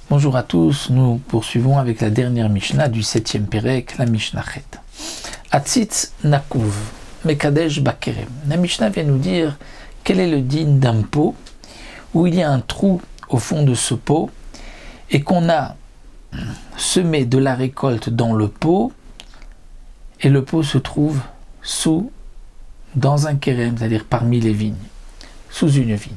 Bonjour à tous, nous poursuivons avec la dernière Mishnah du 7e Pérec, la Mishnah Chet. Atzitz nakuv, mekadesh bakerem. La Mishnah vient nous dire quel est le din d'un pot où il y a un trou au fond de ce pot et qu'on a semé de la récolte dans le pot et le pot se trouve dans un kérem, c'est-à-dire parmi les vignes, sous une vigne.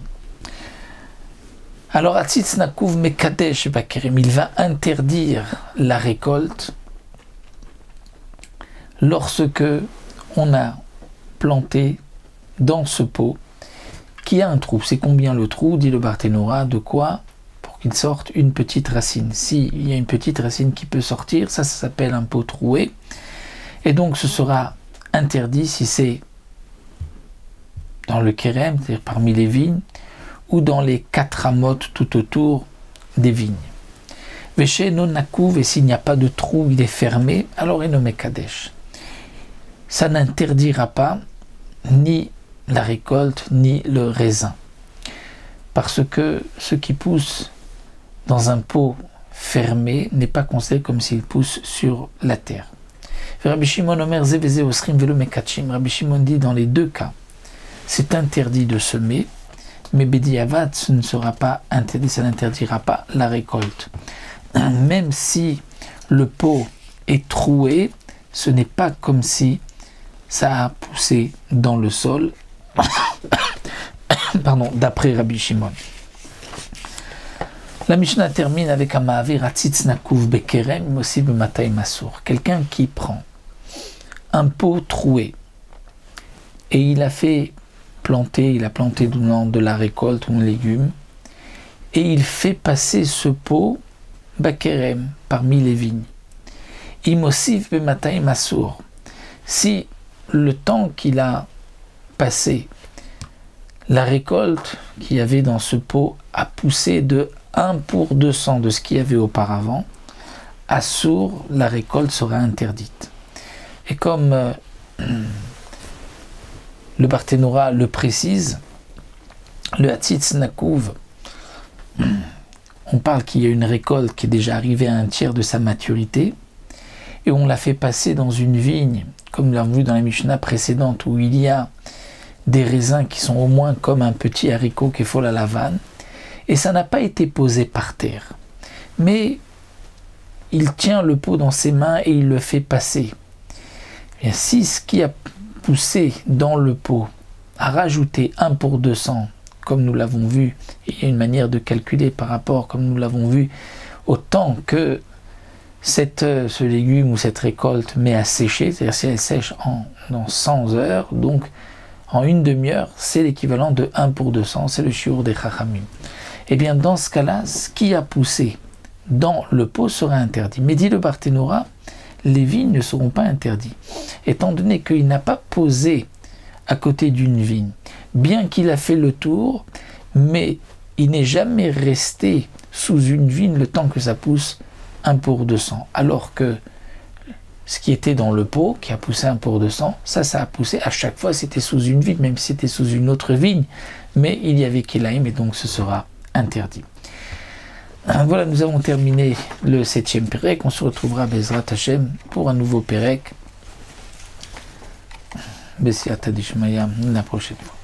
Alors, Atzitz nakuv mekadesh bakerem, il va interdire la récolte lorsque on a planté dans ce pot qui a un trou. C'est combien le trou, dit le Barthénora, de quoi? Pour qu'il sorte une petite racine. S'il y a une petite racine qui peut sortir, ça s'appelle un pot troué. Et donc ce sera interdit si c'est dans le kérem, c'est-à-dire parmi les vignes, ou dans les 4 amotes tout autour des vignes. Véché non nakouv, et s'il n'y a pas de trou, il est fermé, alors eno mekadesh. Ça n'interdira pas ni la récolte, ni le raisin. Parce que ce qui pousse dans un pot fermé n'est pas considéré comme s'il pousse sur la terre. Rabbi Shimon Omer zeveze osrim velo mekachim. Rabbi Shimon dit dans les deux cas, c'est interdit de semer, mais Bediavad, ce ne sera pas interdit, ça n'interdira pas la récolte. Même si le pot est troué, ce n'est pas comme si ça a poussé dans le sol, pardon, d'après Rabbi Shimon. La Mishnah termine avec un ma'avir atzitz nakuv bekerem aussi b'matay masour. Quelqu'un qui prend un pot troué et il a planté de la récolte ou un légume et il fait passer ce pot bakerem parmi les vignes. Imosif b'matay masour. Si le temps qu'il a passé, la récolte qu'il y avait dans ce pot a poussé de 1 pour 200 de ce qu'il y avait auparavant, à sourd, la récolte sera interdite. Et comme le Barthénora le précise, le Atzitz nakuv, on parle qu'il y a une récolte qui est déjà arrivée à 1/3 de sa maturité, et on l'a fait passer dans une vigne, comme nous l'avons vu dans la Mishnah précédente, où il y a des raisins qui sont au moins comme un petit haricot qui faut la lavane, et ça n'a pas été posé par terre. Mais il tient le pot dans ses mains et il le fait passer. Et si ce qui a poussé dans le pot a rajouté 1 pour 200, comme nous l'avons vu, il y a une manière de calculer par rapport, comme nous l'avons vu, au temps que ce légume ou cette récolte met à sécher, c'est-à-dire si elle sèche dans 100 heures, donc en une demi-heure, c'est l'équivalent de 1 pour 200, c'est le shiur des chachamim. Et bien dans ce cas-là, ce qui a poussé dans le pot sera interdit. Mais dit le Barthénora, les vignes ne seront pas interdites, étant donné qu'il n'a pas posé à côté d'une vigne, bien qu'il a fait le tour, mais il n'est jamais resté sous une vigne le temps que ça pousse 1 pour 200, alors que ce qui était dans le pot, qui a poussé 1 pour 200, ça a poussé à chaque fois, c'était sous une vigne, même si c'était sous une autre vigne, mais il y avait Kélaïm, et donc ce sera interdit. Voilà, nous avons terminé le 7e Pérec, on se retrouvera Bezrat Hashem pour un nouveau Pérec, Bessiata Dishmaya, la prochaine fois.